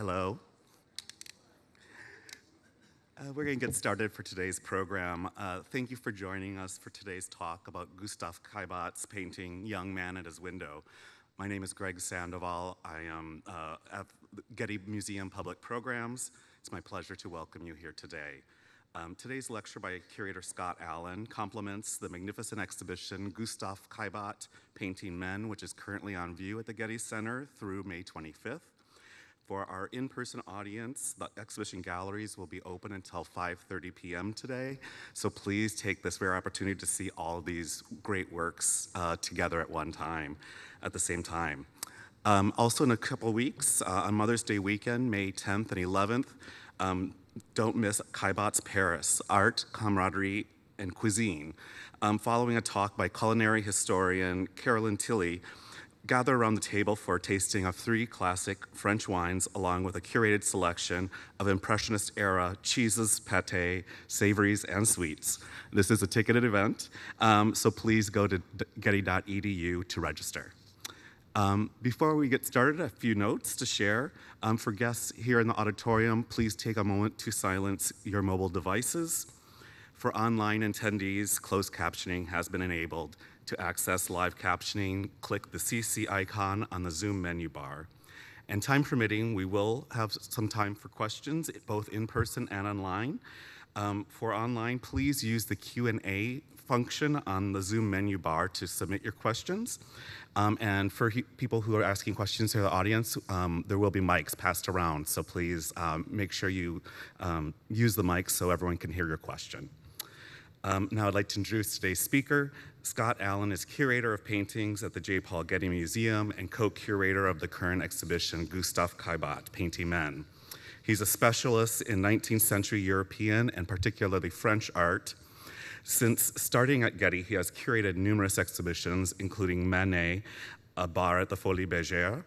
Hello. We're going to get started for today's program. Thank you for joining us for today's talk about Gustave Caillebotte's painting, Young Man at His Window. My name is Greg Sandoval. I am at the Getty Museum Public Programs. It's my pleasure to welcome you here today. Today's lecture by curator Scott Allan complements the magnificent exhibition Gustave Caillebotte Painting Men, which is currently on view at the Getty Center through May 25th. For our in-person audience, the exhibition galleries will be open until 5:30 p.m. today, so please take this rare opportunity to see all of these great works together at the same time. Also in a couple of weeks, on Mother's Day weekend, May 10th and 11th, don't miss Caillebotte's Paris, Art, Camaraderie, and Cuisine. Following a talk by culinary historian Carolyn Tilley, gather around the table for a tasting of 3 classic French wines, along with a curated selection of Impressionist era cheeses, pâté, savories, and sweets. This is a ticketed event, so please go to getty.edu to register. Before we get started, a few notes to share. For guests here in the auditorium, please take a moment to silence your mobile devices. For online attendees, closed captioning has been enabled. To access live captioning, click the CC icon on the Zoom menu bar. And time permitting, we will have some time for questions, both in person and online. For online, please use the Q&A function on the Zoom menu bar to submit your questions. And for people who are asking questions to the audience, there will be mics passed around, so please make sure you use the mic so everyone can hear your question. Now I'd like to introduce today's speaker. Scott Allan is curator of paintings at the J. Paul Getty Museum and co-curator of the current exhibition, Gustave Caillebotte, Painting Men. He's a specialist in 19th century European and particularly French art. Since starting at Getty, he has curated numerous exhibitions, including Manet, A Bar at the Folies Bergère,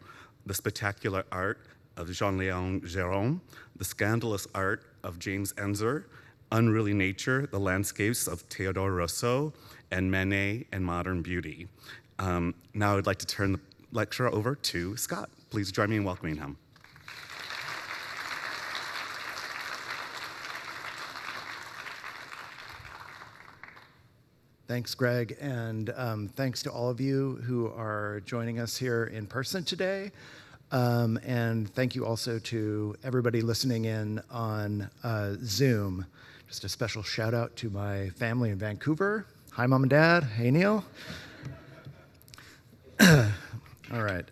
the spectacular art of Jean-Léon Gérôme, the scandalous art of James Ensor, Unruly Nature, the landscapes of Théodore Rousseau, and Manet and Modern Beauty. Now I'd like to turn the lecture over to Scott. Please join me in welcoming him. Thanks, Greg, and thanks to all of you who are joining us here in person today. And thank you also to everybody listening in on Zoom. Just a special shout out to my family in Vancouver. Hi, Mom and Dad. Hey, Neil. All right.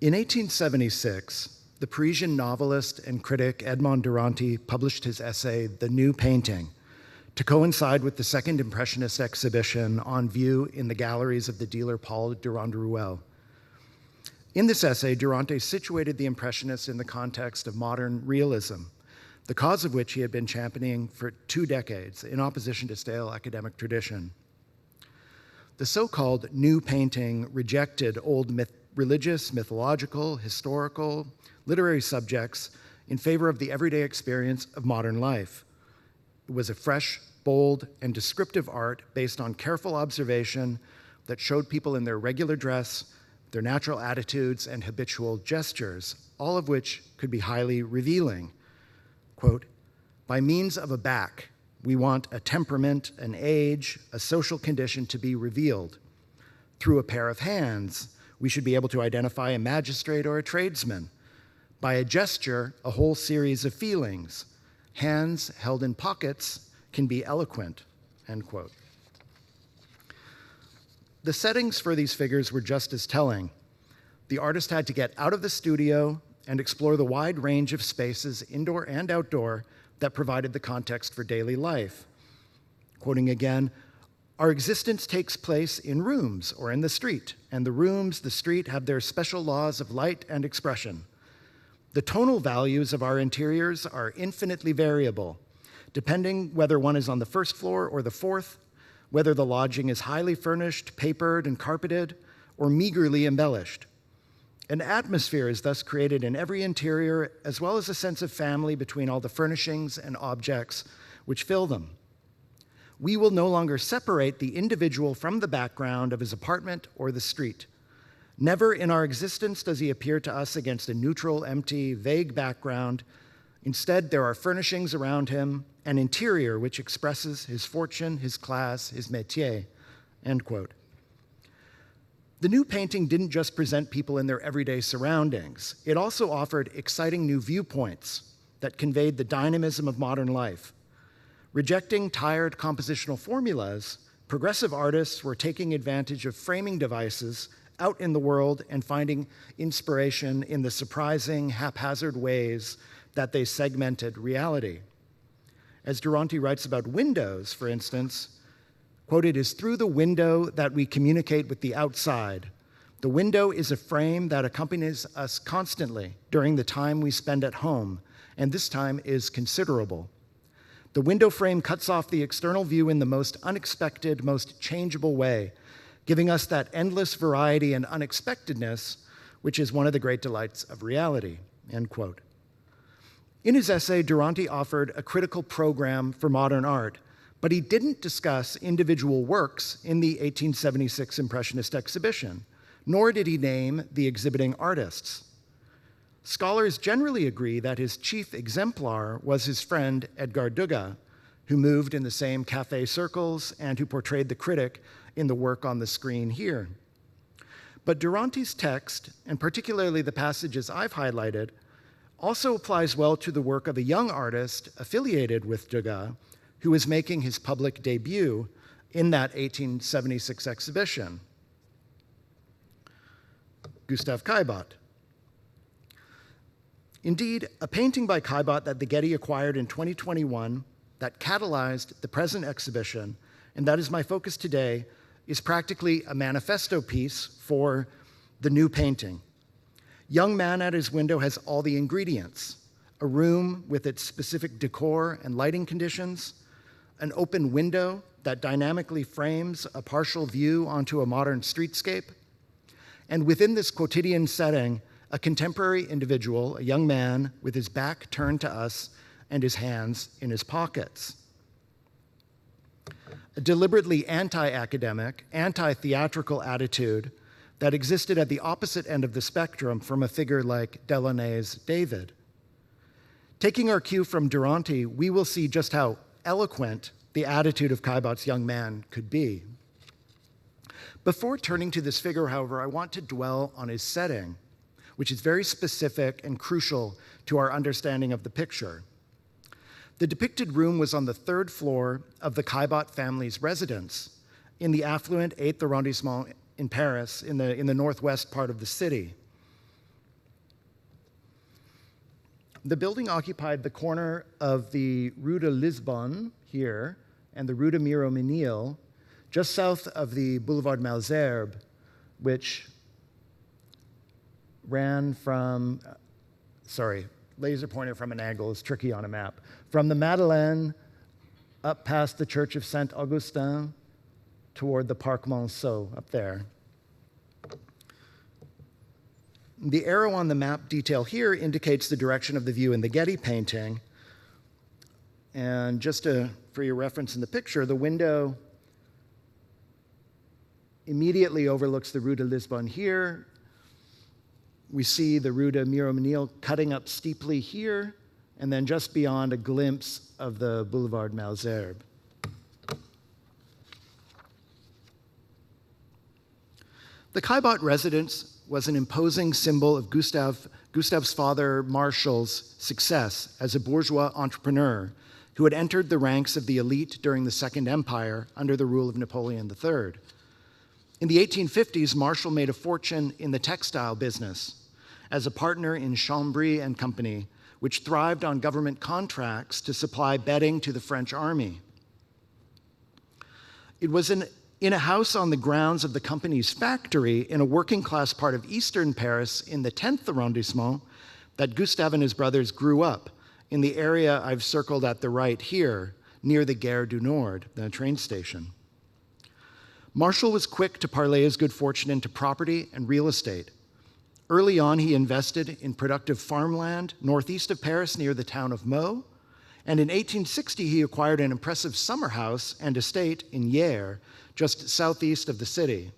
In 1876, the Parisian novelist and critic Edmond Duranty published his essay, The New Painting, to coincide with the second Impressionist exhibition on view in the galleries of the dealer Paul Durand-Ruel. In this essay, Duranty situated the Impressionists in the context of modern realism, the cause of which he had been championing for 2 decades in opposition to stale academic tradition. The so-called New Painting rejected old religious, mythological, historical, literary subjects in favor of the everyday experience of modern life. It was a fresh, bold, and descriptive art based on careful observation that showed people in their regular dress, their natural attitudes and habitual gestures, all of which could be highly revealing. Quote, by means of a back, we want a temperament, an age, a social condition to be revealed. Through a pair of hands, we should be able to identify a magistrate or a tradesman. By a gesture, a whole series of feelings. Hands held in pockets can be eloquent, end quote. The settings for these figures were just as telling. The artist had to get out of the studio and explore the wide range of spaces, indoor and outdoor, that provided the context for daily life. Quoting again, our existence takes place in rooms or in the street, and the rooms, the street, have their special laws of light and expression. The tonal values of our interiors are infinitely variable, depending whether one is on the first floor or the fourth, whether the lodging is highly furnished, papered, and carpeted, or meagerly embellished. An atmosphere is thus created in every interior, as well as a sense of family between all the furnishings and objects which fill them. We will no longer separate the individual from the background of his apartment or the street. Never in our existence does he appear to us against a neutral, empty, vague background. Instead, there are furnishings around him, an interior which expresses his fortune, his class, his métier," end quote. The new painting didn't just present people in their everyday surroundings. It also offered exciting new viewpoints that conveyed the dynamism of modern life. Rejecting tired compositional formulas, progressive artists were taking advantage of framing devices out in the world and finding inspiration in the surprising, haphazard ways that they segmented reality. As Duranty writes about windows, for instance, quote, "It is through the window that we communicate with the outside. The window is a frame that accompanies us constantly during the time we spend at home, and this time is considerable. The window frame cuts off the external view in the most unexpected, most changeable way, giving us that endless variety and unexpectedness, which is one of the great delights of reality," end quote. In his essay, Duranty offered a critical program for modern art, but he didn't discuss individual works in the 1876 Impressionist exhibition, nor did he name the exhibiting artists. Scholars generally agree that his chief exemplar was his friend Edgar Degas, who moved in the same café circles and who portrayed the critic in the work on the screen here. But Duranty's text, and particularly the passages I've highlighted, also applies well to the work of a young artist affiliated with Degas, who was making his public debut in that 1876 exhibition, Gustave Caillebotte. Indeed, a painting by Caillebotte that the Getty acquired in 2021 that catalyzed the present exhibition, and that is my focus today, is practically a manifesto piece for the new painting. Young man at his window has all the ingredients: a room with its specific decor and lighting conditions, an open window that dynamically frames a partial view onto a modern streetscape, and within this quotidian setting, a contemporary individual, a young man with his back turned to us and his hands in his pockets. A deliberately anti-academic, anti-theatrical attitude that existed at the opposite end of the spectrum from a figure like Delaunay's David. Taking our cue from Duranty, we will see just how eloquent the attitude of Caillebotte's young man could be. Before turning to this figure, however, I want to dwell on his setting, which is very specific and crucial to our understanding of the picture. The depicted room was on the 3rd floor of the Caillebotte family's residence in the affluent 8th arrondissement in Paris, in the northwest part of the city. The building occupied the corner of the Rue de Lisbonne here and the Rue de Miromesnil, just south of the Boulevard Malesherbes, which ran from, laser pointer from an angle is tricky on a map, from the Madeleine up past the Church of Saint Augustin toward the Parc Monceau up there. The arrow on the map detail here indicates the direction of the view in the Getty painting. And just for your reference in the picture, the window immediately overlooks the Rue de Lisbonne here. We see the Rue de Miromesnil cutting up steeply here, and then just beyond a glimpse of the Boulevard Malesherbes. The Caillebotte residence was an imposing symbol of Gustave's father, Martial's, success as a bourgeois entrepreneur who had entered the ranks of the elite during the Second Empire under the rule of Napoleon III. In the 1850s, Martial made a fortune in the textile business as a partner in Chambry and Company, which thrived on government contracts to supply bedding to the French army. It was in a house on the grounds of the company's factory in a working-class part of eastern Paris in the 10th arrondissement that Gustave and his brothers grew up, in the area I've circled at the right here, near the Gare du Nord, the train station. Martial was quick to parlay his good fortune into property and real estate. Early on, he invested in productive farmland northeast of Paris near the town of Meaux, and in 1860 he acquired an impressive summer house and estate in Hyères, just southeast of the city.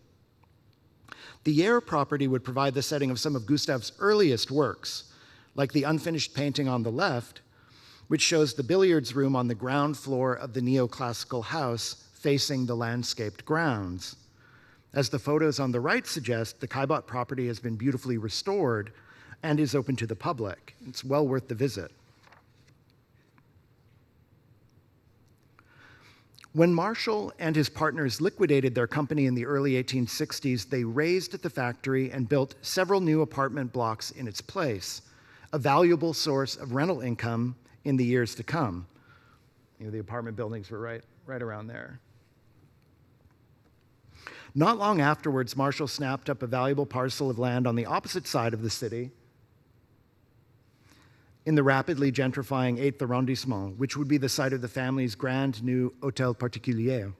The Yare property would provide the setting of some of Gustave's earliest works, like the unfinished painting on the left, which shows the billiards room on the ground floor of the neoclassical house facing the landscaped grounds. As the photos on the right suggest, the Caillebotte property has been beautifully restored and is open to the public. It's well worth the visit. When Marshall and his partners liquidated their company in the early 1860s, they razed the factory and built several new apartment blocks in its place, a valuable source of rental income in the years to come. The apartment buildings were right around there. Not long afterwards, Marshall snapped up a valuable parcel of land on the opposite side of the city in the rapidly gentrifying 8th arrondissement, which would be the site of the family's grand new Hôtel Particulier.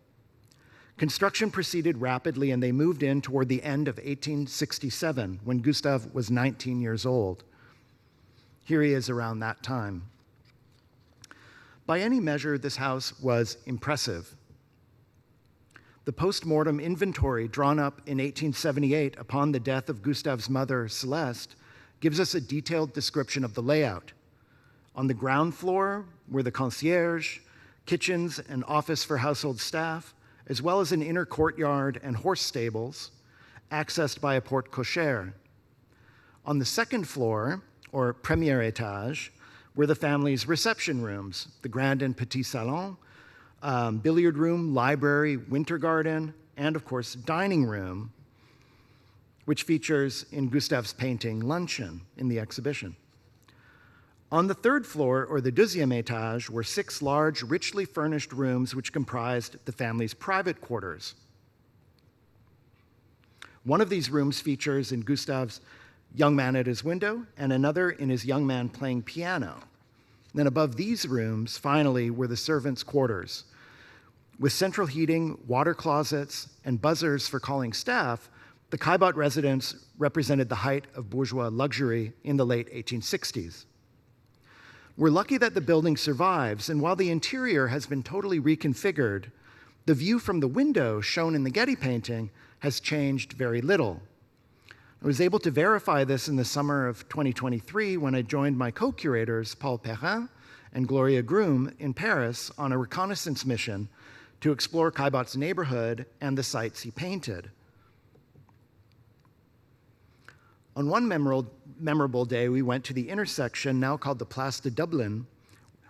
Construction proceeded rapidly, and they moved in toward the end of 1867, when Gustave was 19 years old. Here he is around that time. By any measure, this house was impressive. The post-mortem inventory drawn up in 1878 upon the death of Gustave's mother, Celeste, gives us a detailed description of the layout. On the ground floor were the concierge, kitchens, and office for household staff, as well as an inner courtyard and horse stables, accessed by a porte cochere. On the second floor, or premier étage, were the family's reception rooms, the grand and petit salon, billiard room, library, winter garden, and of course, dining room, which features in Gustave's painting Luncheon in the exhibition. On the third floor, or the deuxième étage, were 6 large, richly furnished rooms which comprised the family's private quarters. One of these rooms features in Gustave's young man at his window, and another in his young man playing piano. Then above these rooms, finally, were the servants' quarters. With central heating, water closets, and buzzers for calling staff, the Caillebotte residence represented the height of bourgeois luxury in the late 1860s. We're lucky that the building survives, and while the interior has been totally reconfigured, the view from the window shown in the Getty painting has changed very little. I was able to verify this in the summer of 2023 when I joined my co-curators, Paul Perrin and Gloria Groom, in Paris on a reconnaissance mission to explore Caillebotte's neighborhood and the sites he painted. On one memorable day, we went to the intersection, now called the Place de Dublin,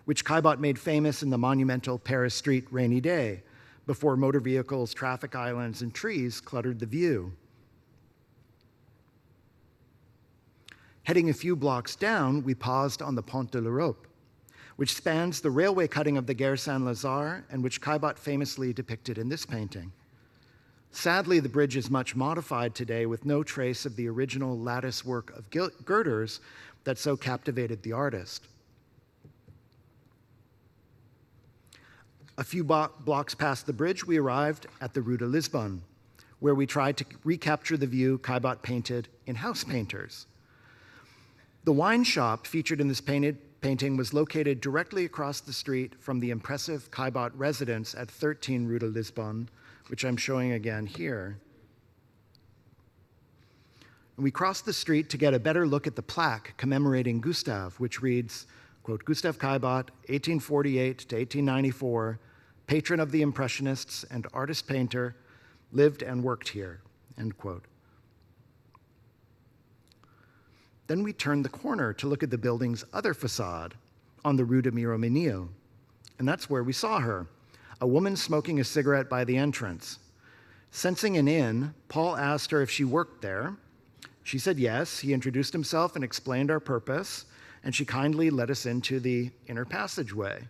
which Caillebotte made famous in the monumental Paris street Rainy Day, before motor vehicles, traffic islands, and trees cluttered the view. Heading a few blocks down, we paused on the Pont de l'Europe, which spans the railway cutting of the Gare Saint-Lazare and which Caillebotte famously depicted in this painting. Sadly, the bridge is much modified today with no trace of the original lattice work of girders that so captivated the artist. A few blocks past the bridge, we arrived at the Rue de Lisbonne, where we tried to recapture the view Caillebotte painted in House Painters. The wine shop featured in this painting was located directly across the street from the impressive Caillebotte residence at 13 Rue de Lisbonne, which I'm showing again here. And we crossed the street to get a better look at the plaque commemorating Gustave, which reads, quote, Gustave Caillebotte, 1848 to 1894, patron of the Impressionists and artist-painter, lived and worked here, end quote. Then we turned the corner to look at the building's other facade on the Rue de Miromesnil, and that's where we saw her, a woman smoking a cigarette by the entrance. Sensing an inn, Paul asked her if she worked there. She said yes. He introduced himself and explained our purpose, and she kindly led us into the inner passageway.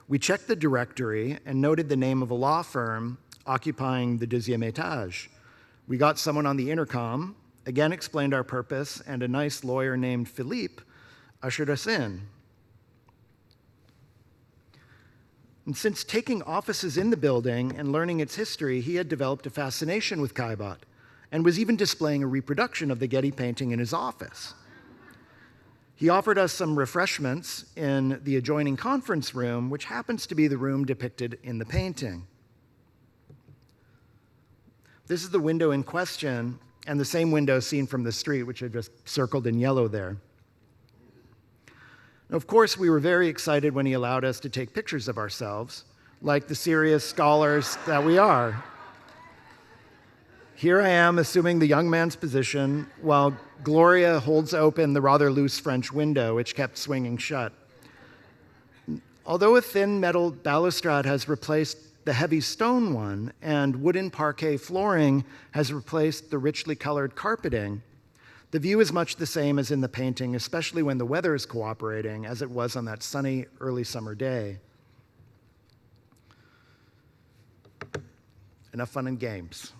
We checked the directory and noted the name of a law firm occupying the deuxième étage. We got someone on the intercom, again explained our purpose, and a nice lawyer named Philippe ushered us in. And since taking offices in the building and learning its history, he had developed a fascination with Caillebotte and was even displaying a reproduction of the Getty painting in his office. He offered us some refreshments in the adjoining conference room, which happens to be the room depicted in the painting. This is the window in question, and the same window seen from the street, which I just circled in yellow there. Of course, we were very excited when he allowed us to take pictures of ourselves, like the serious scholars that we are. Here I am assuming the young man's position, while Gloria holds open the rather loose French window, which kept swinging shut. Although a thin metal balustrade has replaced the heavy stone one, and wooden parquet flooring has replaced the richly colored carpeting, the view is much the same as in the painting, especially when the weather is cooperating, as it was on that sunny early summer day. Enough fun and games.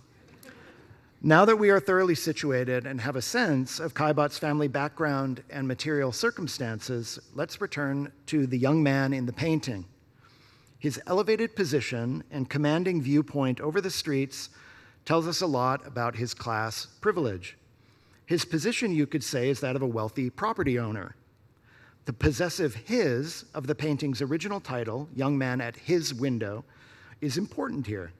Now that we are thoroughly situated and have a sense of Caillebotte's family background and material circumstances, let's return to the young man in the painting. His elevated position and commanding viewpoint over the streets tells us a lot about his class privilege. His position, you could say, is that of a wealthy property owner. The possessive his of the painting's original title, Young Man at His Window, is important here.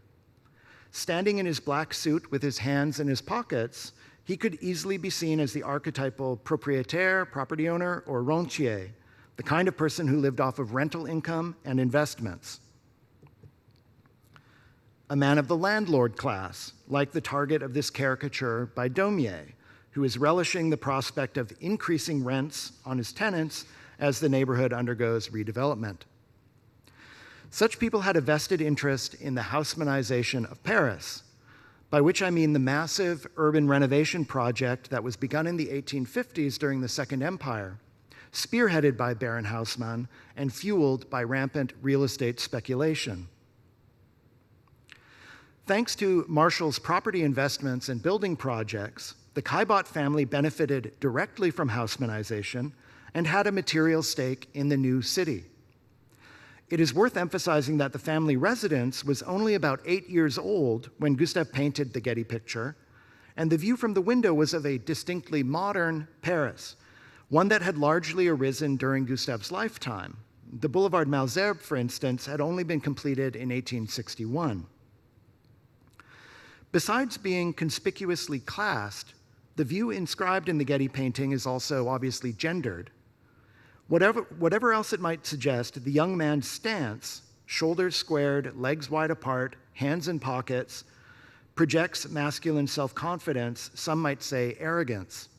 Standing in his black suit with his hands in his pockets, he could easily be seen as the archetypal propriétaire, property owner, or rentier, the kind of person who lived off of rental income and investments. A man of the landlord class, like the target of this caricature by Daumier, who is relishing the prospect of increasing rents on his tenants as the neighborhood undergoes redevelopment. Such people had a vested interest in the Haussmannization of Paris, by which I mean the massive urban renovation project that was begun in the 1850s during the Second Empire, spearheaded by Baron Haussmann and fueled by rampant real estate speculation. Thanks to Marshall's property investments and building projects, the Caillebotte family benefited directly from Haussmannization and had a material stake in the new city. It is worth emphasizing that the family residence was only about 8 years old when Gustave painted the Getty picture, and the view from the window was of a distinctly modern Paris, one that had largely arisen during Gustave's lifetime. The Boulevard Malesherbes, for instance, had only been completed in 1861. Besides being conspicuously classed, the view inscribed in the Getty painting is also obviously gendered. Whatever else it might suggest, the young man's stance, shoulders squared, legs wide apart, hands in pockets, projects masculine self-confidence, some might say arrogance.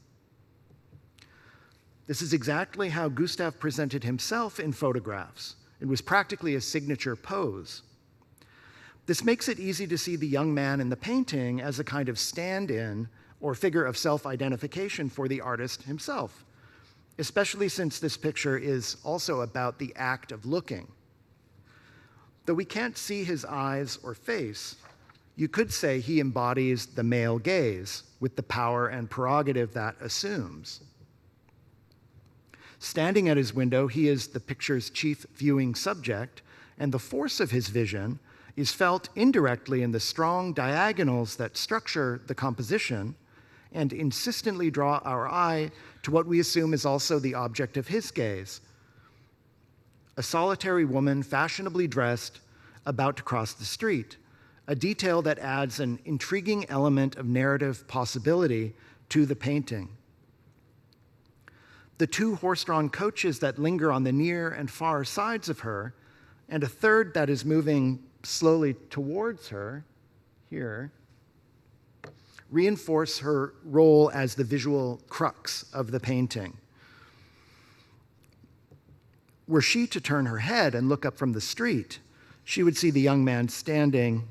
This is exactly how Gustave presented himself in photographs. It was practically a signature pose. This makes it easy to see the young man in the painting as a kind of stand-in or figure of self-identification for the artist himself, especially since this picture is also about the act of looking. Though we can't see his eyes or face, you could say he embodies the male gaze with the power and prerogative that assumes. Standing at his window, he is the picture's chief viewing subject, and the force of his vision is felt indirectly in the strong diagonals that structure the composition and insistently draw our eye to what we assume is also the object of his gaze. A solitary woman fashionably dressed, about to cross the street, a detail that adds an intriguing element of narrative possibility to the painting. The two horse-drawn coaches that linger on the near and far sides of her, and a third that is moving slowly towards her, here, reinforce her role as the visual crux of the painting. Were she to turn her head and look up from the street, she would see the young man standing,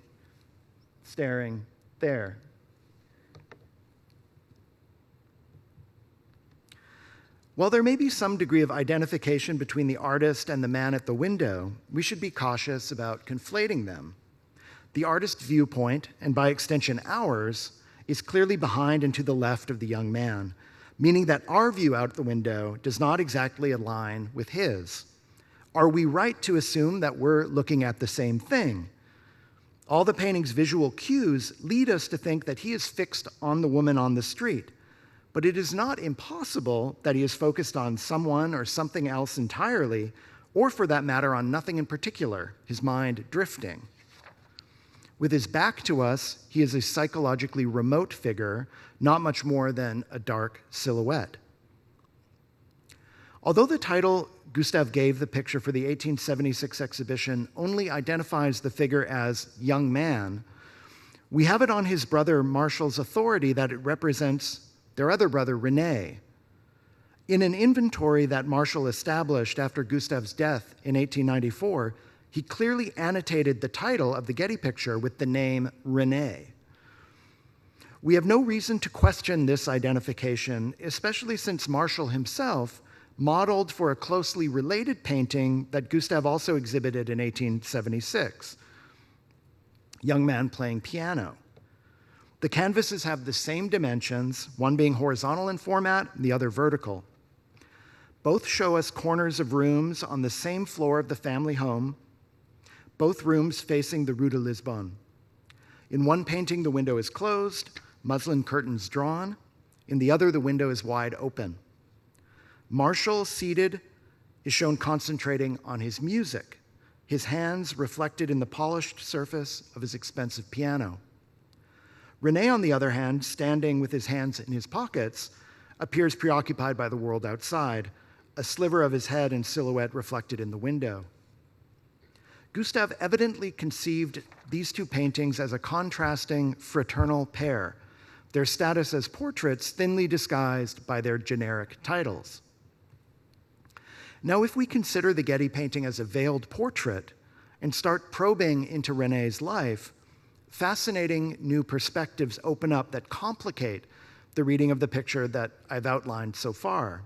staring there. While there may be some degree of identification between the artist and the man at the window, we should be cautious about conflating them. The artist's viewpoint, and by extension ours, is clearly behind and to the left of the young man, meaning that our view out the window does not exactly align with his. Are we right to assume that we're looking at the same thing? All the painting's visual cues lead us to think that he is fixed on the woman on the street, but it is not impossible that he is focused on someone or something else entirely, or for that matter, on nothing in particular, his mind drifting. With his back to us, he is a psychologically remote figure, not much more than a dark silhouette. Although the title Gustave gave the picture for the 1876 exhibition only identifies the figure as young man, we have it on his brother Martial's authority that it represents their other brother, René. In an inventory that Martial established after Gustave's death in 1894, he clearly annotated the title of the Getty picture with the name René. We have no reason to question this identification, especially since Martial himself modeled for a closely related painting that Gustave also exhibited in 1876, Young Man Playing Piano. The canvases have the same dimensions, one being horizontal in format, and the other vertical. Both show us corners of rooms on the same floor of the family home, both rooms facing the Rue de Lisbonne. In one painting, the window is closed, muslin curtains drawn. In the other, the window is wide open. Martial, seated, is shown concentrating on his music, his hands reflected in the polished surface of his expensive piano. René, on the other hand, standing with his hands in his pockets, appears preoccupied by the world outside, a sliver of his head and silhouette reflected in the window. Gustave evidently conceived these two paintings as a contrasting fraternal pair, their status as portraits thinly disguised by their generic titles. Now, if we consider the Getty painting as a veiled portrait and start probing into René's life, fascinating new perspectives open up that complicate the reading of the picture that I've outlined so far.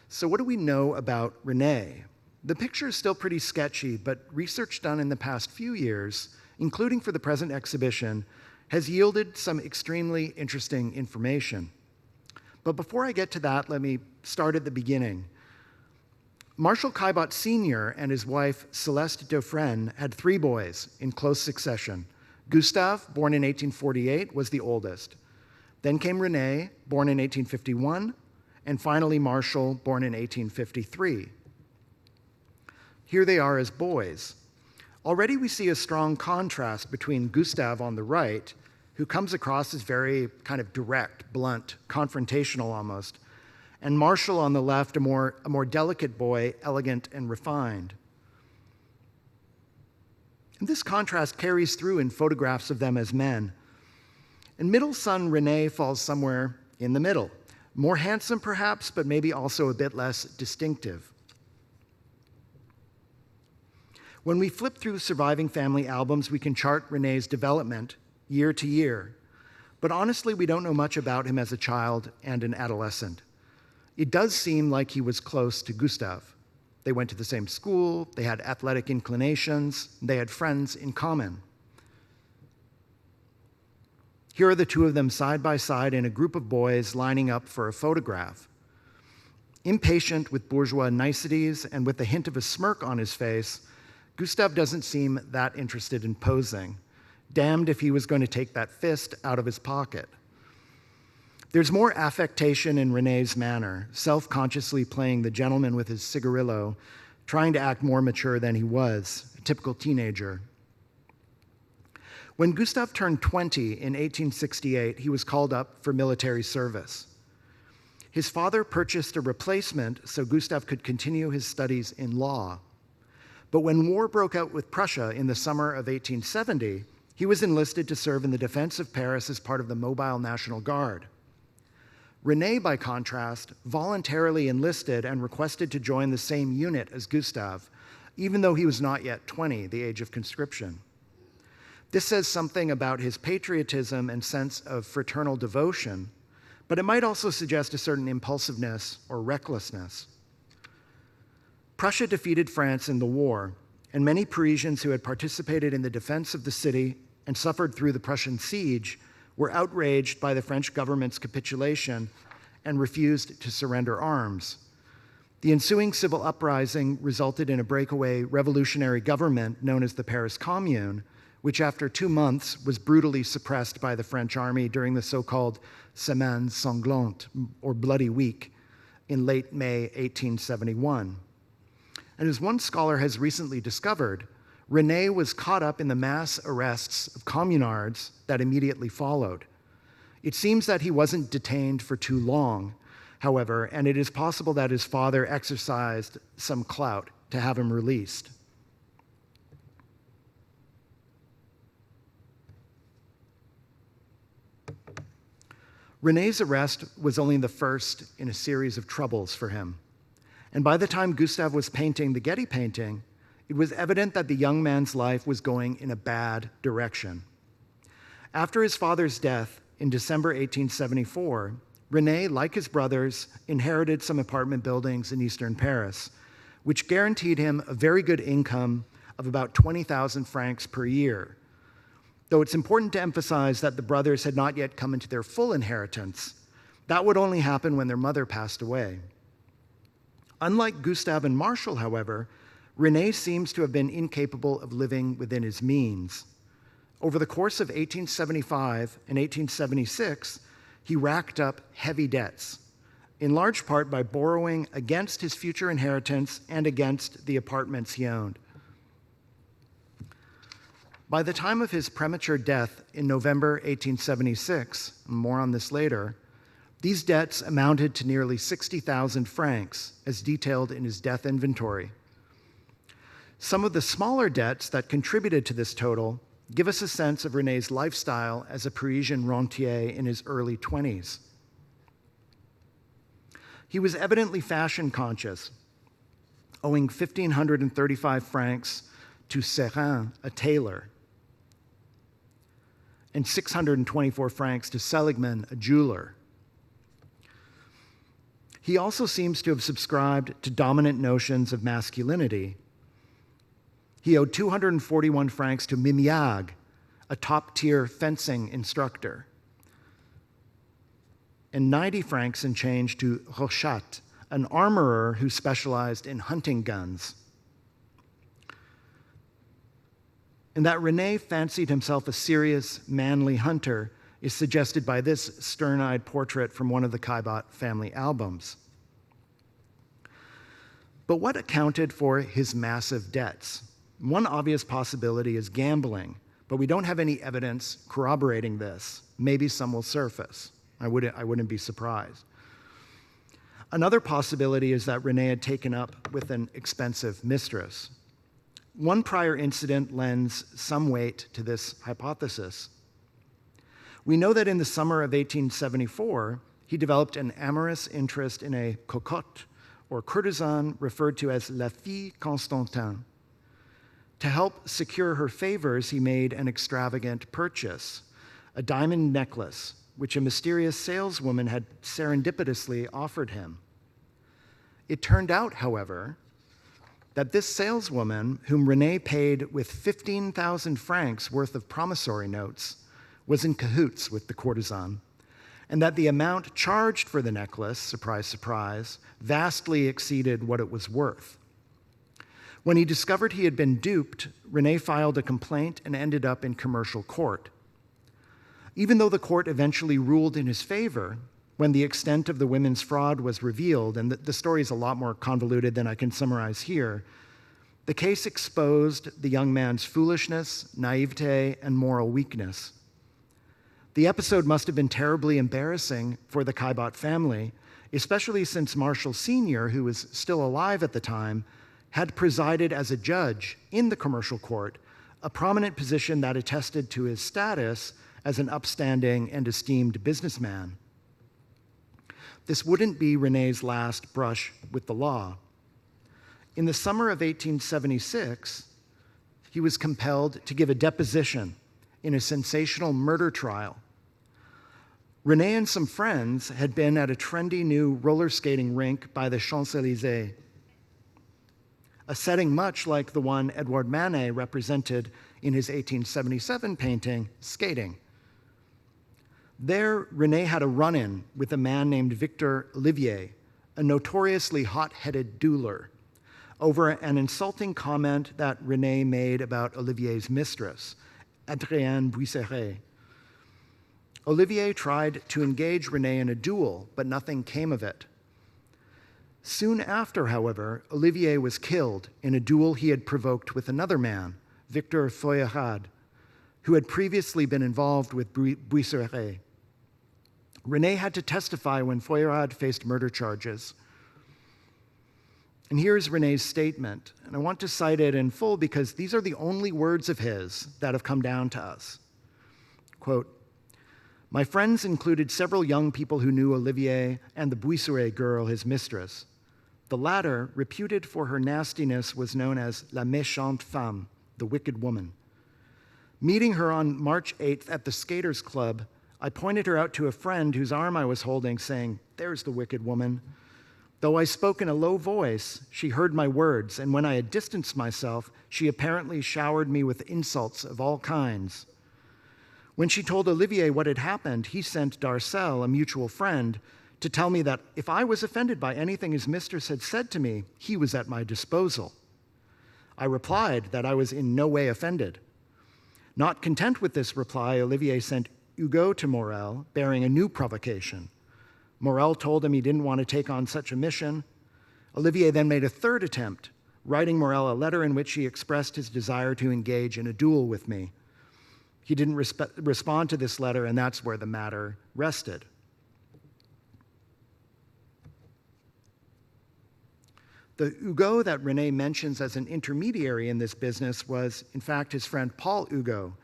So what do we know about René? The picture is still pretty sketchy, but research done in the past few years, including for the present exhibition, has yielded some extremely interesting information. But before I get to that, let me start at the beginning. Martial Caillebotte Sr. and his wife Celeste Dauphren had 3 boys in close succession. Gustave, born in 1848, was the oldest. Then came René, born in 1851, and finally Martial, born in 1853. Here they are as boys. Already we see a strong contrast between Gustave on the right, who comes across as very kind of direct, blunt, confrontational almost, and Martial on the left, a more delicate boy, elegant and refined. And this contrast carries through in photographs of them as men. And middle son René falls somewhere in the middle. More handsome perhaps, but maybe also a bit less distinctive. When we flip through surviving family albums, we can chart René's development year to year. But honestly, we don't know much about him as a child and an adolescent. It does seem like he was close to Gustave. They went to the same school, they had athletic inclinations, they had friends in common. Here are the two of them side by side in a group of boys lining up for a photograph. Impatient with bourgeois niceties and with the hint of a smirk on his face, Gustave doesn't seem that interested in posing, damned if he was going to take that fist out of his pocket. There's more affectation in René's manner, self-consciously playing the gentleman with his cigarillo, trying to act more mature than he was, a typical teenager. When Gustave turned 20 in 1868, he was called up for military service. His father purchased a replacement so Gustave could continue his studies in law. But when war broke out with Prussia in the summer of 1870, he was enlisted to serve in the defense of Paris as part of the Mobile National Guard. René, by contrast, voluntarily enlisted and requested to join the same unit as Gustave, even though he was not yet 20, the age of conscription. This says something about his patriotism and sense of fraternal devotion, but it might also suggest a certain impulsiveness or recklessness. Prussia defeated France in the war, and many Parisians who had participated in the defense of the city and suffered through the Prussian siege were outraged by the French government's capitulation and refused to surrender arms. The ensuing civil uprising resulted in a breakaway revolutionary government known as the Paris Commune, which after 2 months was brutally suppressed by the French army during the so-called Semaine Sanglante, or Bloody Week, in late May 1871. And as one scholar has recently discovered, René was caught up in the mass arrests of communards that immediately followed. It seems that he wasn't detained for too long, however, and it is possible that his father exercised some clout to have him released. René's arrest was only the first in a series of troubles for him. And by the time Gustave was painting the Getty painting, it was evident that the young man's life was going in a bad direction. After his father's death in December 1874, René, like his brothers, inherited some apartment buildings in eastern Paris, which guaranteed him a very good income of about 20,000 francs per year. Though it's important to emphasize that the brothers had not yet come into their full inheritance. That would only happen when their mother passed away. Unlike Gustave and Marshall, however, René seems to have been incapable of living within his means. Over the course of 1875 and 1876, he racked up heavy debts, in large part by borrowing against his future inheritance and against the apartments he owned. By the time of his premature death in November 1876, and more on this later, these debts amounted to nearly 60,000 francs, as detailed in his death inventory. Some of the smaller debts that contributed to this total give us a sense of René's lifestyle as a Parisian rentier in his early 20s. He was evidently fashion conscious, owing 1,535 francs to Serin, a tailor, and 624 francs to Seligman, a jeweler. He also seems to have subscribed to dominant notions of masculinity. He owed 241 francs to Mimiag, a top-tier fencing instructor, and 90 francs and change to Rochat, an armorer who specialized in hunting guns. And that René fancied himself a serious, manly hunter is suggested by this stern-eyed portrait from one of the Caillebotte family albums. But what accounted for his massive debts? One obvious possibility is gambling, but we don't have any evidence corroborating this. Maybe some will surface. I wouldn't be surprised. Another possibility is that René had taken up with an expensive mistress. One prior incident lends some weight to this hypothesis. We know that in the summer of 1874, he developed an amorous interest in a cocotte, or courtesan referred to as la fille Constantin. To help secure her favors, he made an extravagant purchase, a diamond necklace, which a mysterious saleswoman had serendipitously offered him. It turned out, however, that this saleswoman, whom René paid with 15,000 francs worth of promissory notes, was in cahoots with the courtesan, and that the amount charged for the necklace, surprise, surprise, vastly exceeded what it was worth. When he discovered he had been duped, René filed a complaint and ended up in commercial court. Even though the court eventually ruled in his favor, when the extent of the women's fraud was revealed, and the story is a lot more convoluted than I can summarize here, the case exposed the young man's foolishness, naivete, and moral weakness. The episode must have been terribly embarrassing for the Caillebotte family, especially since Marshall Sr., who was still alive at the time, had presided as a judge in the commercial court, a prominent position that attested to his status as an upstanding and esteemed businessman. This wouldn't be René's last brush with the law. In the summer of 1876, he was compelled to give a deposition in a sensational murder trial. René and some friends had been at a trendy new roller skating rink by the Champs-Élysées, a setting much like the one Edouard Manet represented in his 1877 painting, Skating. There, René had a run-in with a man named Victor Olivier, a notoriously hot-headed dueler, over an insulting comment that René made about Olivier's mistress, Adrienne Buisseret. Olivier tried to engage René in a duel, but nothing came of it. Soon after, however, Olivier was killed in a duel he had provoked with another man, Victor Feuerade, who had previously been involved with Buisseret. René had to testify when Feuerade faced murder charges. And here's René's statement, and I want to cite it in full because these are the only words of his that have come down to us. Quote, "My friends included several young people who knew Olivier and the Buisseret girl, his mistress. The latter, reputed for her nastiness, was known as la méchante femme, the wicked woman. Meeting her on March 8th at the Skaters Club, I pointed her out to a friend whose arm I was holding, saying, 'There's the wicked woman.' Though I spoke in a low voice, she heard my words, and when I had distanced myself, she apparently showered me with insults of all kinds. When she told Olivier what had happened, he sent Darcel, a mutual friend, to tell me that if I was offended by anything his mistress had said to me, he was at my disposal. I replied that I was in no way offended. Not content with this reply, Olivier sent Hugo to Morel, bearing a new provocation. Morel told him he didn't want to take on such a mission. Olivier then made a third attempt, writing Morel a letter in which he expressed his desire to engage in a duel with me. He didn't respond to this letter, and that's where the matter rested. The Hugo that René mentions as an intermediary in this business was, in fact, his friend Paul Hugo,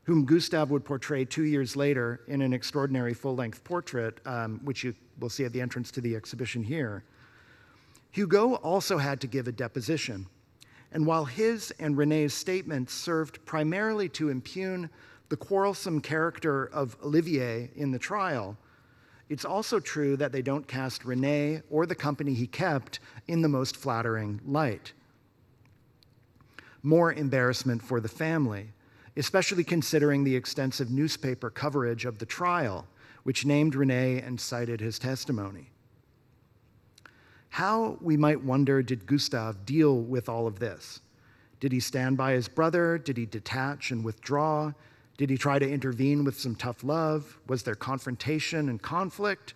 whom Gustave would portray 2 years later in an extraordinary full-length portrait, which you will see at the entrance to the exhibition here. Hugo also had to give a deposition, and while his and René's statements served primarily to impugn the quarrelsome character of Olivier in the trial, it's also true that they don't cast René or the company he kept in the most flattering light. More embarrassment for the family, especially considering the extensive newspaper coverage of the trial, which named René and cited his testimony. How, we might wonder, did Gustave deal with all of this? Did he stand by his brother? Did he detach and withdraw? Did he try to intervene with some tough love? Was there confrontation and conflict?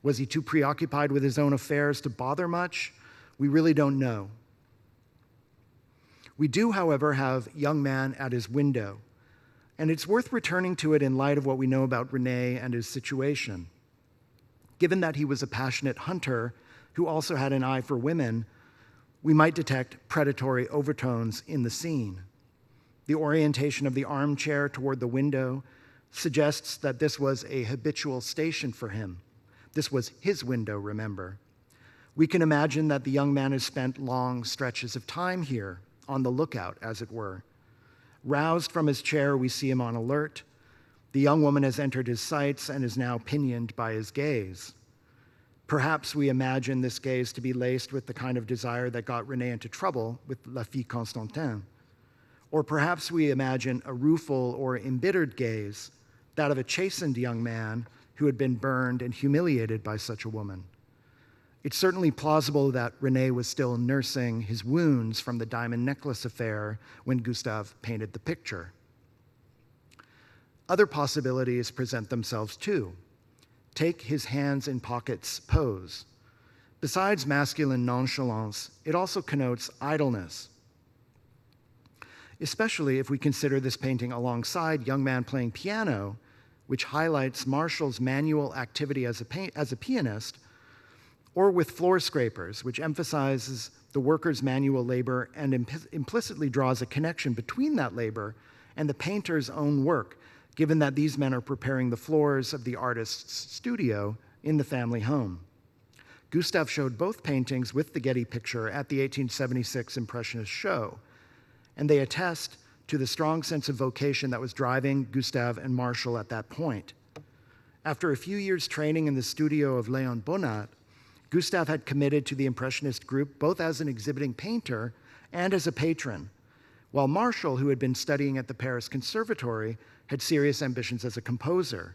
Was he too preoccupied with his own affairs to bother much? We really don't know. We do, however, have Young Man at his window, and it's worth returning to it in light of what we know about René and his situation. Given that he was a passionate hunter who also had an eye for women, we might detect predatory overtones in the scene. The orientation of the armchair toward the window suggests that this was a habitual station for him. This was his window, remember. We can imagine that the young man has spent long stretches of time here, on the lookout, as it were. Roused from his chair, we see him on alert. The young woman has entered his sights and is now pinioned by his gaze. Perhaps we imagine this gaze to be laced with the kind of desire that got René into trouble with La Fille Constantin. Or perhaps we imagine a rueful or embittered gaze, that of a chastened young man who had been burned and humiliated by such a woman. It's certainly plausible that René was still nursing his wounds from the diamond necklace affair when Gustave painted the picture. Other possibilities present themselves too. Take his hands in pockets pose. Besides masculine nonchalance, it also connotes idleness, especially if we consider this painting alongside Young Man Playing Piano, which highlights Marshall's manual activity as a pianist, or with Floor Scrapers, which emphasizes the worker's manual labor and implicitly draws a connection between that labor and the painter's own work, given that these men are preparing the floors of the artist's studio in the family home. Gustave showed both paintings with the Getty picture at the 1876 Impressionist show, and they attest to the strong sense of vocation that was driving Gustave and Marshall at that point. After a few years training in the studio of Léon Bonnat, Gustave had committed to the Impressionist group both as an exhibiting painter and as a patron, while Marshall, who had been studying at the Paris Conservatory, had serious ambitions as a composer.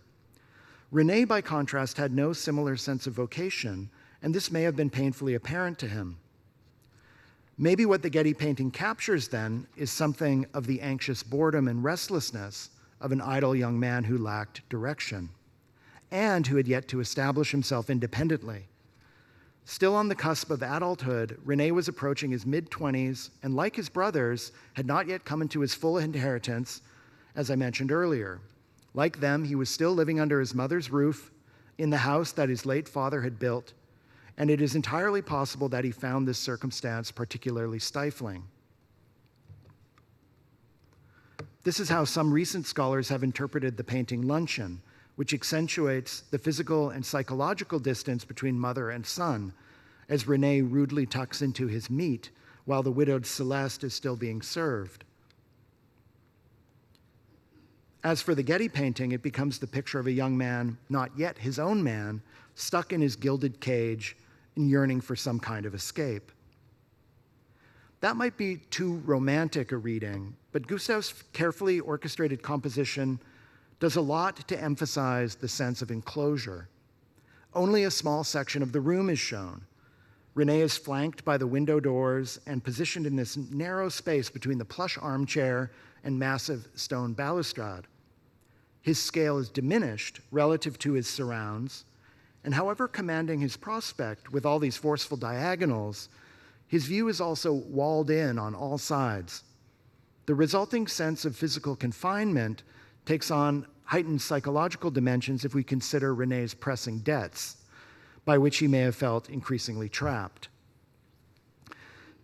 René, by contrast, had no similar sense of vocation, and this may have been painfully apparent to him. Maybe what the Getty painting captures, then, is something of the anxious boredom and restlessness of an idle young man who lacked direction, and who had yet to establish himself independently. Still on the cusp of adulthood, René was approaching his mid-20s and, like his brothers, had not yet come into his full inheritance, as I mentioned earlier. Like them, he was still living under his mother's roof in the house that his late father had built, and it is entirely possible that he found this circumstance particularly stifling. This is how some recent scholars have interpreted the painting Luncheon, which accentuates the physical and psychological distance between mother and son, as René rudely tucks into his meat while the widowed Celeste is still being served. As for the Getty painting, it becomes the picture of a young man, not yet his own man, stuck in his gilded cage and yearning for some kind of escape. That might be too romantic a reading, but Gustave's carefully orchestrated composition does a lot to emphasize the sense of enclosure. Only a small section of the room is shown. René is flanked by the window doors and positioned in this narrow space between the plush armchair and massive stone balustrade. His scale is diminished relative to his surrounds, and however commanding his prospect with all these forceful diagonals, his view is also walled in on all sides. The resulting sense of physical confinement takes on heightened psychological dimensions if we consider René's pressing debts, by which he may have felt increasingly trapped.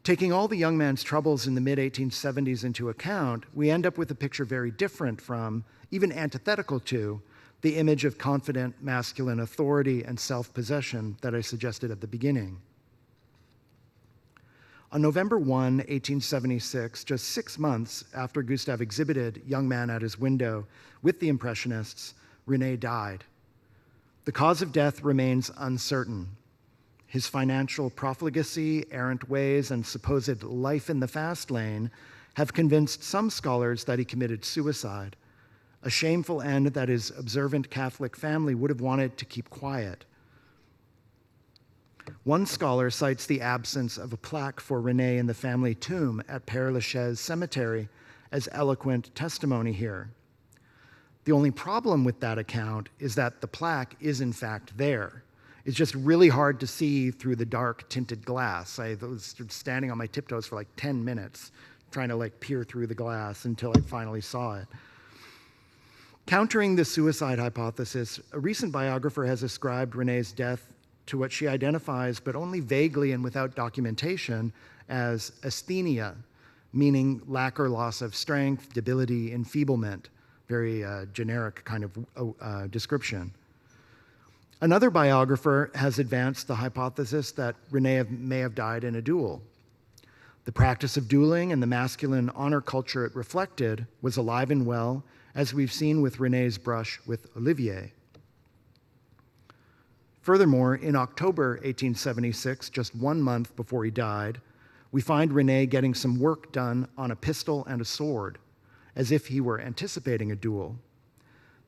Taking all the young man's troubles in the mid-1870s into account, we end up with a picture very different from, even antithetical to, the image of confident masculine authority and self-possession that I suggested at the beginning. On November 1, 1876, just 6 months after Gustave exhibited Young Man at his window with the Impressionists, René died. The cause of death remains uncertain. His financial profligacy, errant ways, and supposed life in the fast lane have convinced some scholars that he committed suicide, a shameful end that his observant Catholic family would have wanted to keep quiet. One scholar cites the absence of a plaque for René in the family tomb at Père Lachaise Cemetery as eloquent testimony here. The only problem with that account is that the plaque is in fact there. It's just really hard to see through the dark tinted glass. I was standing on my tiptoes for like 10 minutes trying to peer through the glass until I finally saw it. Countering the suicide hypothesis, a recent biographer has ascribed René's death to what she identifies, but only vaguely and without documentation, as asthenia, meaning lack or loss of strength, debility, enfeeblement. Very generic kind of description. Another biographer has advanced the hypothesis that René may have died in a duel. The practice of dueling and the masculine honor culture it reflected was alive and well, as we've seen with René's brush with Olivier. Furthermore, in October 1876, just 1 month before he died, we find René getting some work done on a pistol and a sword, as if he were anticipating a duel.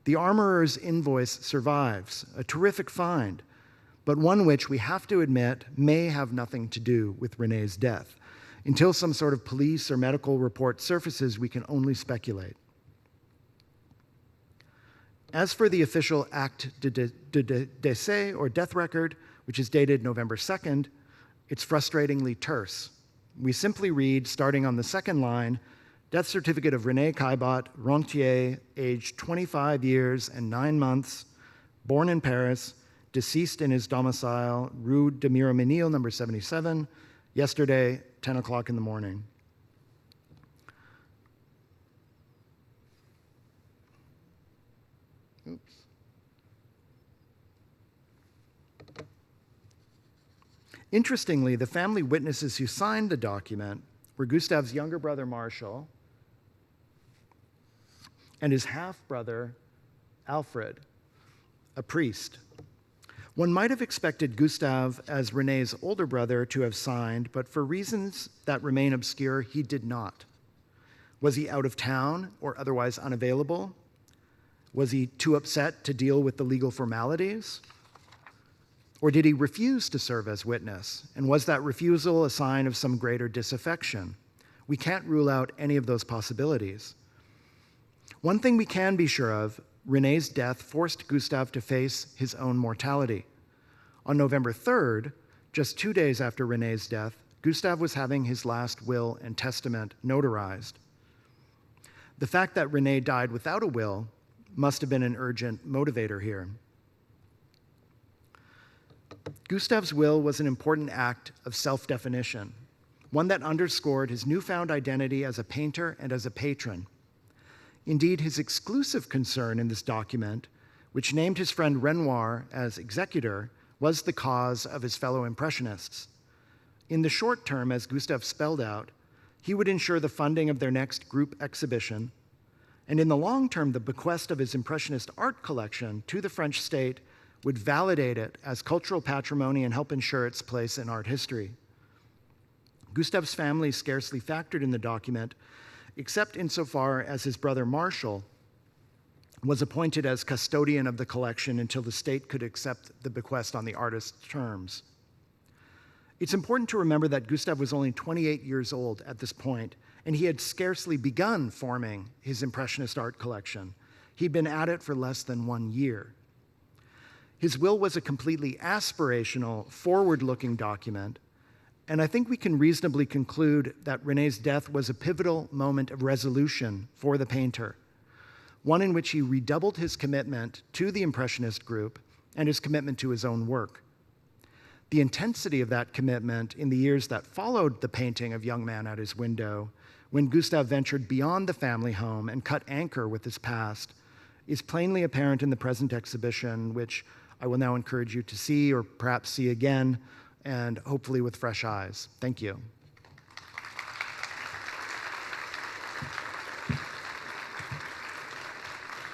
The armorer's invoice survives, a terrific find, but one which we have to admit may have nothing to do with René's death. Until some sort of police or medical report surfaces, we can only speculate. As for the official acte de décès, or death record, which is dated November 2nd, it's frustratingly terse. We simply read, starting on the second line, death certificate of René Caillebotte, rentier, aged 25 years and 9 months, born in Paris, deceased in his domicile, Rue de Miromesnil, number 77, yesterday, 10 o'clock in the morning. Oops. Interestingly, the family witnesses who signed the document were Gustave's younger brother, Marshall, and his half-brother, Alfred, a priest. One might have expected Gustave, as René's older brother, to have signed, but for reasons that remain obscure, he did not. Was he out of town or otherwise unavailable? Was he too upset to deal with the legal formalities? Or did he refuse to serve as witness? And was that refusal a sign of some greater disaffection? We can't rule out any of those possibilities. One thing we can be sure of, René's death forced Gustave to face his own mortality. On November 3rd, Just 2 days after René's death, Gustave was having his last will and testament notarized. The fact that René died without a will must have been an urgent motivator here. Gustave's will was an important act of self-definition, one that underscored his newfound identity as a painter and as a patron. Indeed, his exclusive concern in this document, which named his friend Renoir as executor, was the cause of his fellow Impressionists. In the short term, as Gustave spelled out, he would ensure the funding of their next group exhibition, and in the long term, the bequest of his Impressionist art collection to the French state would validate it as cultural patrimony and help ensure its place in art history. Gustave's family scarcely factored in the document, except insofar as his brother Marshall was appointed as custodian of the collection until the state could accept the bequest on the artist's terms. It's important to remember that Gustave was only 28 years old at this point, and he had scarcely begun forming his Impressionist art collection. He'd been at it for less than 1 year. His will was a completely aspirational, forward-looking document, and I think we can reasonably conclude that René's death was a pivotal moment of resolution for the painter, one in which he redoubled his commitment to the Impressionist group and his commitment to his own work. The intensity of that commitment in the years that followed the painting of Young Man at His Window, when Gustave ventured beyond the family home and cut anchor with his past, is plainly apparent in the present exhibition, which I will now encourage you to see or perhaps see again, and hopefully with fresh eyes. Thank you.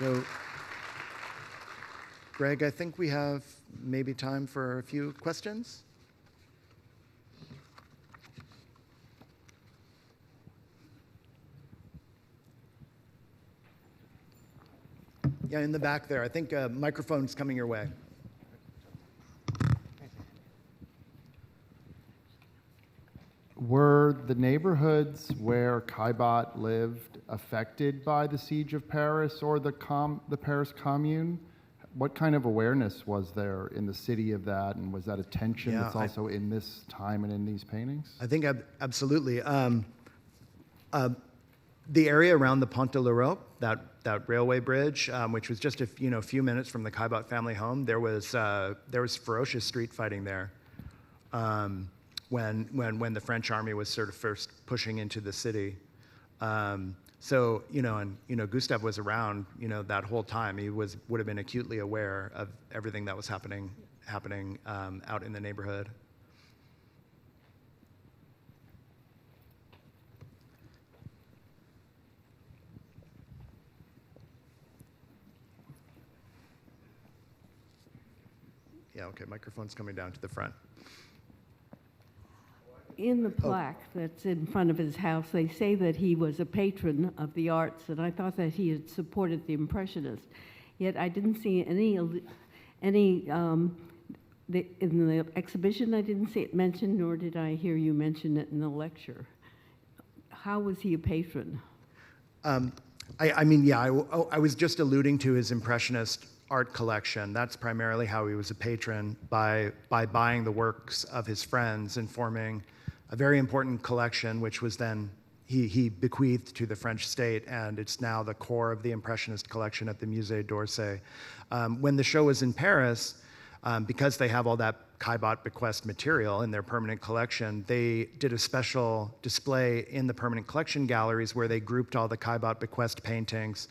So, Greg, I think we have maybe time for a few questions. Yeah, in the back there. I think a microphone's coming your way. Were the neighborhoods where Caillebotte lived affected by the siege of Paris or the Paris Commune? What kind of awareness was there in the city of that, and was that a tension that's also in this time and in these paintings? I think absolutely. The area around the Pont de l'Europe, that railway bridge, which was just a few minutes from the Caillebotte family home, there was ferocious street fighting there. When the French army was sort of first pushing into the city. So, Gustave was around, that whole time. He would have been acutely aware of everything that was happening out in the neighborhood. Yeah, okay, microphone's coming down to the front. In the plaque that's in front of his house, they say that he was a patron of the arts, and I thought that he had supported the Impressionists. Yet I didn't see in the exhibition, I didn't see it mentioned, nor did I hear you mention it in the lecture. How was he a patron? I was just alluding to his Impressionist art collection. That's primarily how he was a patron, by buying the works of his friends and forming a very important collection, which was then he bequeathed to the French state, and it's now the core of the Impressionist collection at the Musée d'Orsay. When the show was in Paris, because they have all that Caillebotte bequest material in their permanent collection, they did a special display in the permanent collection galleries where they grouped all the Caillebotte bequest paintings,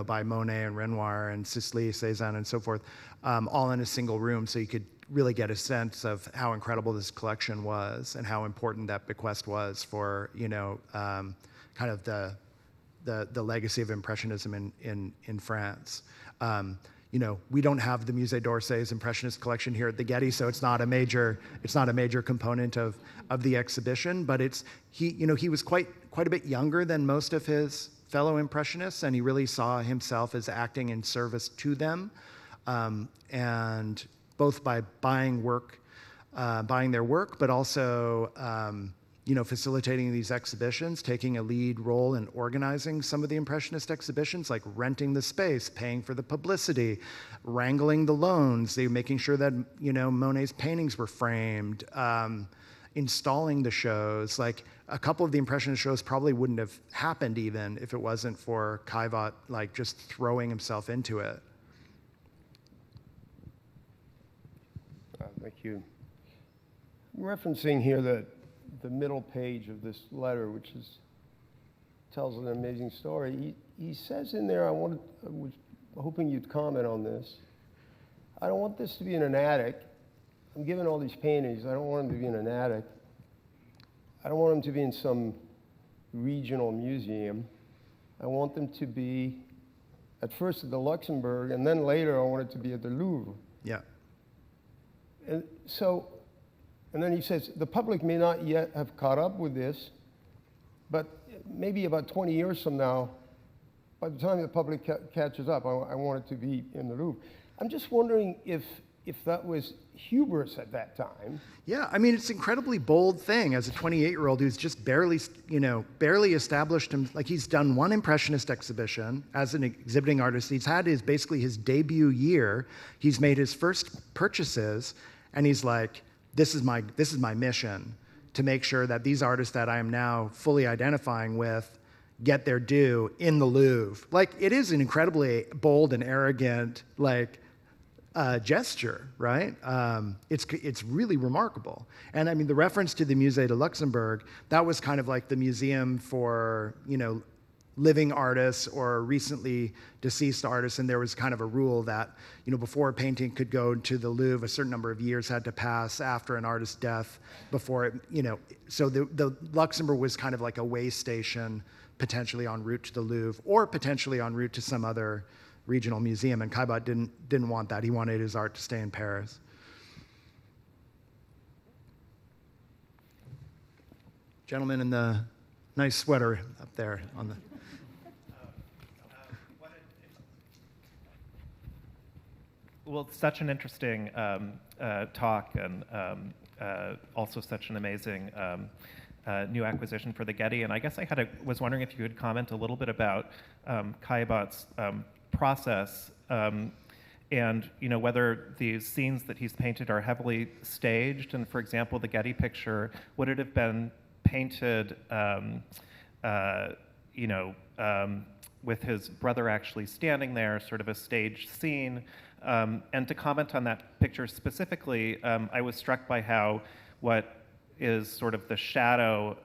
by Monet and Renoir and Sisley, Cézanne, and so forth, all in a single room, so you could really get a sense of how incredible this collection was and how important that bequest was for, kind of the legacy of Impressionism in France. We don't have the Musée d'Orsay's Impressionist collection here at the Getty, so it's not a major component of the exhibition. But he was quite a bit younger than most of his fellow Impressionists, and he really saw himself as acting in service to them, and both by buying their work, but also facilitating these exhibitions, taking a lead role in organizing some of the Impressionist exhibitions, like renting the space, paying for the publicity, wrangling the loans, making sure that, Monet's paintings were framed, installing the shows. Like, a couple of the Impressionist shows probably wouldn't have happened even if it wasn't for Caillebotte, like, just throwing himself into it. Thank you. I'm referencing here the middle page of this letter, which tells an amazing story. He says in there, I was hoping you'd comment on this. I don't want this to be in an attic. I'm given all these paintings. I don't want them to be in an attic. I don't want them to be in some regional museum. I want them to be, at first at the Luxembourg, and then later I want it to be at the Louvre. Yeah. And then he says, the public may not yet have caught up with this, but maybe about 20 years from now, by the time the public catches up, I want it to be in the Louvre. I'm just wondering if that was hubris at that time. Yeah, I mean, it's an incredibly bold thing as a 28-year-old who's just barely established him. Like, he's done one Impressionist exhibition as an exhibiting artist. He's had basically his debut year. He's made his first purchases, and he's like, this is my mission, to make sure that these artists that I am now fully identifying with get their due in the Louvre. Like, it is an incredibly bold and arrogant, gesture, right? It's really remarkable. And I mean, the reference to the Musée de Luxembourg, that was kind of like the museum for, living artists or recently deceased artists, and there was kind of a rule that, before a painting could go to the Louvre, a certain number of years had to pass after an artist's death before it, so the Luxembourg was kind of like a way station, potentially en route to the Louvre, or potentially en route to some other regional museum, and Caillebotte didn't want that. He wanted his art to stay in Paris. Gentleman in the nice sweater up there on the... Well, such an interesting talk, and also such an amazing new acquisition for the Getty. And I guess I was wondering if you could comment a little bit about Caillebotte's process, and whether these scenes that he's painted are heavily staged. And for example, the Getty picture, would it have been painted, with his brother actually standing there, sort of a staged scene? And to comment on that picture specifically, I was struck by how what is sort of the shadow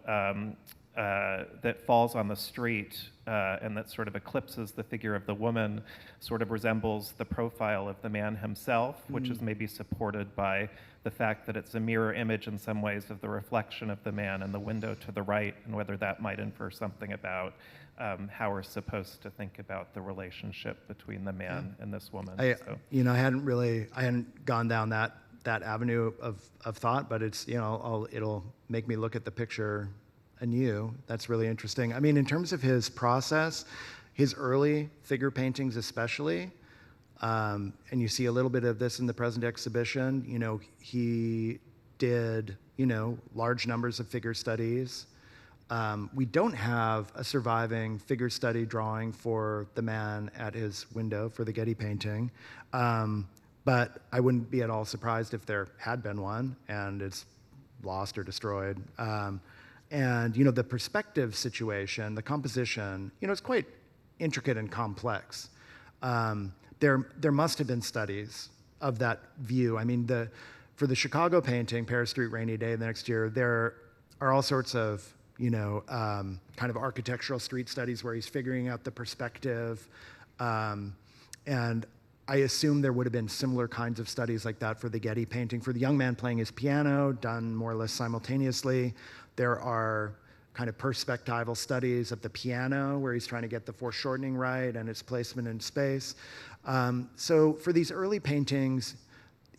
that falls on the street and that sort of eclipses the figure of the woman sort of resembles the profile of the man himself, which is maybe supported by the fact that it's a mirror image in some ways of the reflection of the man in the window to the right, and whether that might infer something about how we're supposed to think about the relationship between the man and this woman. I hadn't gone down that avenue of thought, but it's, it'll make me look at the picture anew. That's really interesting. I mean, in terms of his process, his early figure paintings especially, and you see a little bit of this in the present exhibition, he did, large numbers of figure studies. We don't have a surviving figure study drawing for the man at his window for the Getty painting, but I wouldn't be at all surprised if there had been one and it's lost or destroyed. And the perspective situation, the composition, it's quite intricate and complex. There must have been studies of that view. I mean, for the Chicago painting, Paris Street, Rainy Day, the next year, there are all sorts of kind of architectural street studies where he's figuring out the perspective. And I assume there would have been similar kinds of studies like that for the Getty painting. For the young man playing his piano, done more or less simultaneously, there are kind of perspectival studies of the piano where he's trying to get the foreshortening right and its placement in space. So for these early paintings,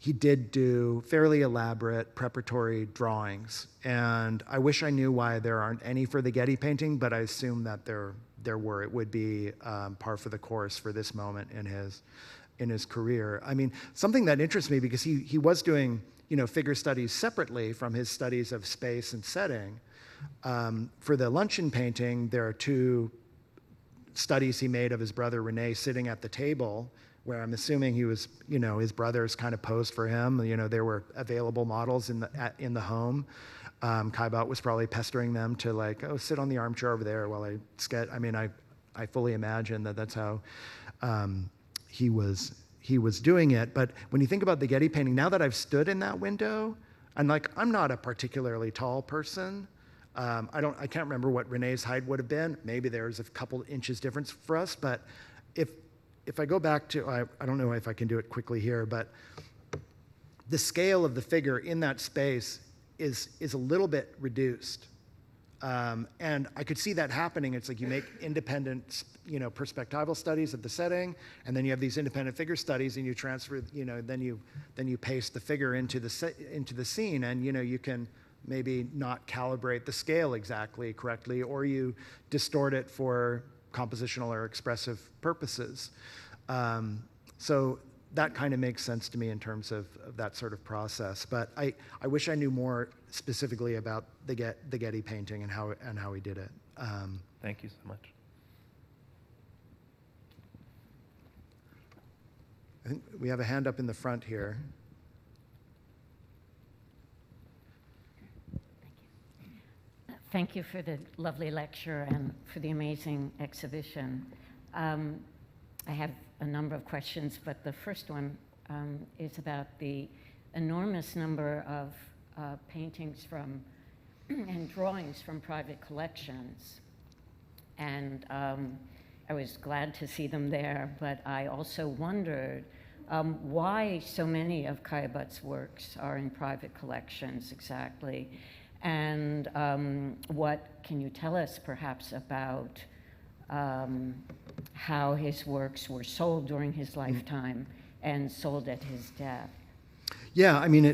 he did do fairly elaborate preparatory drawings. And I wish I knew why there aren't any for the Getty painting, but I assume that there were. It would be par for the course for this moment in his career. I mean, something that interests me, because he was doing figure studies separately from his studies of space and setting. For the luncheon painting, there are two studies he made of his brother René sitting at the table, where I'm assuming he was, his brothers kind of posed for him. There were available models in the home. Caillebotte was probably pestering them to like, oh, sit on the armchair over there while I sketch. I mean, I fully imagine that that's how he was doing it. But when you think about the Getty painting, now that I've stood in that window, I'm not a particularly tall person. I can't remember what René's height would have been. Maybe there's a couple inches difference for us. But if I go back to, I don't know if I can do it quickly here, but the scale of the figure in that space is a little bit reduced. And I could see that happening. It's like you make independent, perspectival studies of the setting, and then you have these independent figure studies, and you transfer, then you paste the figure into the scene, and you can maybe not calibrate the scale exactly correctly, or you distort it for compositional or expressive purposes. So that kind of makes sense to me in terms of that sort of process. But I wish I knew more specifically about the Getty painting and how he did it. Thank you so much. I think we have a hand up in the front here. Thank you for the lovely lecture and for the amazing exhibition. I have a number of questions, but the first one is about the enormous number of paintings from and drawings from private collections. And I was glad to see them there, but I also wondered why so many of Caillebotte's works are in private collections exactly. And what can you tell us perhaps about how his works were sold during his lifetime and sold at his death? Yeah, I mean,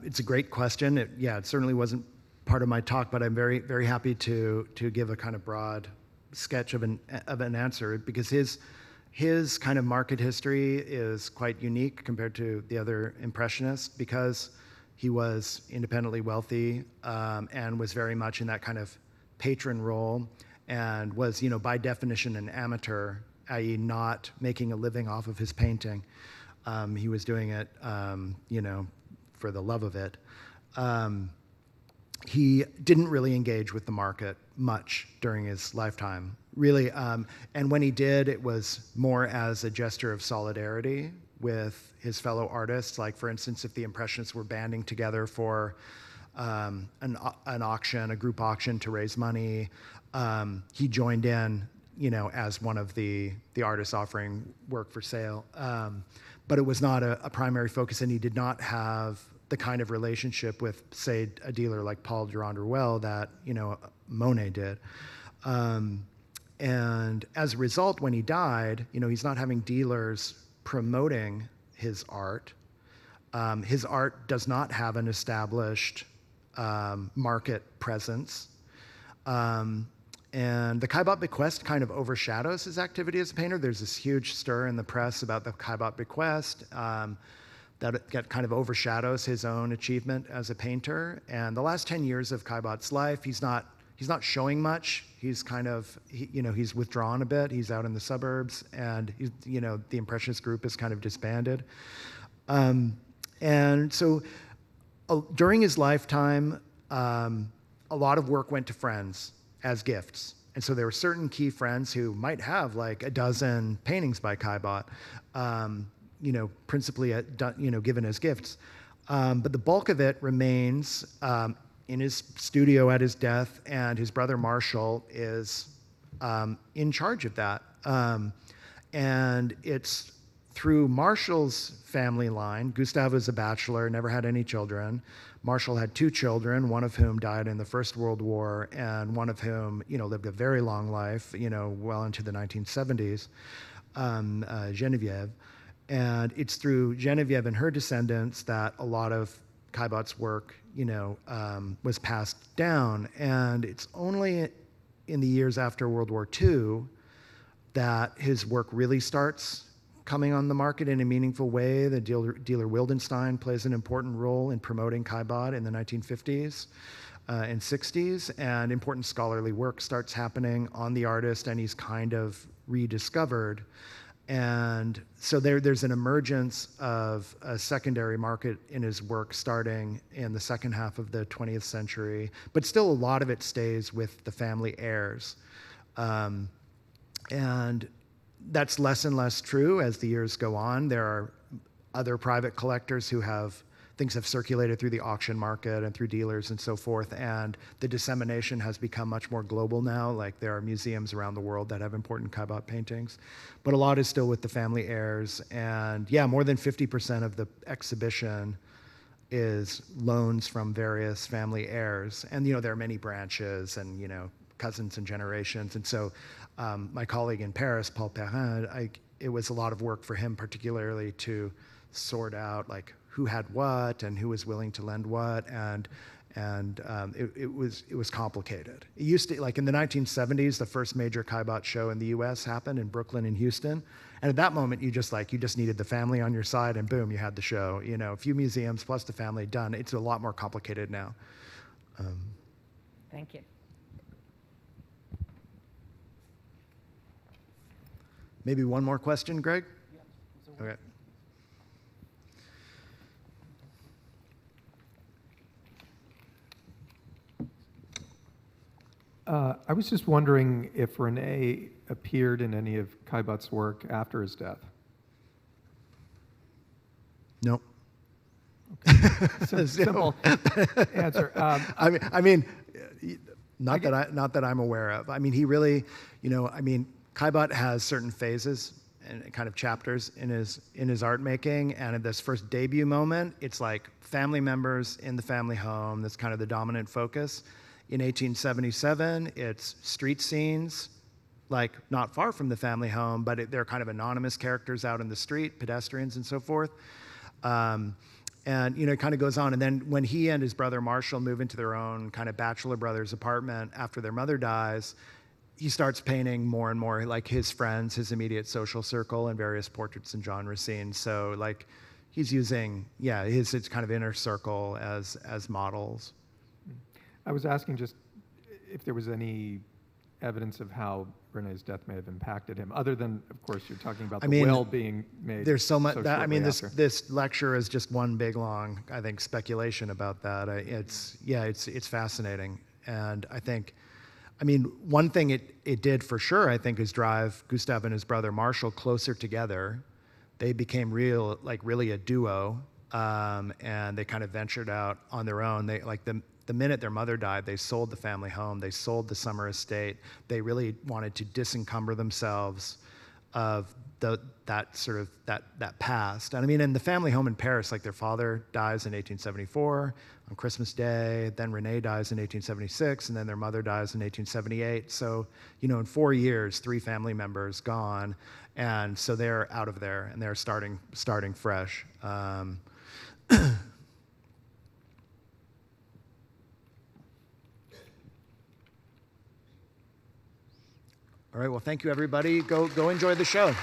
it's a great question. It certainly wasn't part of my talk, but I'm very, very happy to give a kind of broad sketch of an answer, because his kind of market history is quite unique compared to the other Impressionists, because he was independently wealthy and was very much in that kind of patron role, and was, by definition, an amateur, i.e. not making a living off of his painting. He was doing it, for the love of it. He didn't really engage with the market much during his lifetime, really. And when he did, it was more as a gesture of solidarity with his fellow artists. Like, for instance, if the Impressionists were banding together for an auction, a group auction to raise money, he joined in, as one of the artists offering work for sale. But it was not a primary focus, and he did not have the kind of relationship with, say, a dealer like Paul Durand-Ruel that, Monet did. And as a result, when he died, he's not having dealers promoting his art. His art does not have an established market presence. And the Caillebotte bequest kind of overshadows his activity as a painter. There's this huge stir in the press about the Caillebotte bequest that kind of overshadows his own achievement as a painter. And the last 10 years of Caillebotte's life, he's not showing much. He's kind of, he's withdrawn a bit. He's out in the suburbs, and the Impressionist group is kind of disbanded. And so during his lifetime, a lot of work went to friends as gifts. And so there were certain key friends who might have like a dozen paintings by Caillebotte, principally given as gifts. But the bulk of it remains in his studio at his death, and his brother Marshall is in charge of that. And it's through Marshall's family line. Gustave was a bachelor, never had any children. Marshall had 2 children, one of whom died in the First World War, and one of whom, lived a very long life, well into the 1970s, Geneviève. And it's through Geneviève and her descendants that a lot of Caillebotte's work, was passed down. And it's only in the years after World War II that his work really starts coming on the market in a meaningful way. The dealer Wildenstein plays an important role in promoting Caillebotte in the 1950s. and 60s, and important scholarly work starts happening on the artist, and he's kind of rediscovered. And so there's an emergence of a secondary market in his work starting in the second half of the 20th century, but still a lot of it stays with the family heirs. And that's less and less true as the years go on. There are other private collectors who things have circulated through the auction market and through dealers and so forth, and the dissemination has become much more global now. Like, there are museums around the world that have important Caillebotte paintings, but a lot is still with the family heirs. And yeah, more than 50% of the exhibition is loans from various family heirs. And, there are many branches and, cousins and generations. And so my colleague in Paris, Paul Perrin, it was a lot of work for him, particularly to sort out like who had what and who was willing to lend what, and it was complicated. It used to, like in the 1970s, the first major Caillebotte show in the U.S. happened in Brooklyn and Houston, and at that moment you just needed the family on your side, and boom, you had the show. A few museums plus the family done. It's a lot more complicated now. Thank you. Maybe one more question, Greg? Yeah. Okay. I was just wondering if René appeared in any of Caillebotte's work after his death. Nope. Okay. Simple answer. Not that I'm aware of. He really, Caillebotte has certain phases and kind of chapters in his art making, and at this first debut moment, it's like family members in the family home. That's kind of the dominant focus. In 1877, it's street scenes, like not far from the family home, but they're kind of anonymous characters out in the street, pedestrians and so forth. And it kind of goes on. And then when he and his brother Marshall move into their own kind of bachelor brothers apartment after their mother dies, he starts painting more and more like his friends, his immediate social circle, and various portraits and genre scenes. So like he's using, his kind of inner circle as models. I was asking just if there was any evidence of how René's death may have impacted him, other than, of course, you're talking about the will being made. There's so much. After. This lecture is just one big long, I think, speculation about that. It's fascinating, and I think, one thing it did for sure, I think, is drive Gustave and his brother Marshall closer together. They became really a duo, and they kind of ventured out on their own. They the minute their mother died, they sold the family home, they sold the summer estate. They really wanted to disencumber themselves of that past. And in the family home in Paris, like their father dies in 1874 on Christmas Day, then René dies in 1876, and then their mother dies in 1878. So, in 4 years, 3 family members gone, and so they're out of there and they're starting fresh. All right, well, thank you, everybody. Go enjoy the show.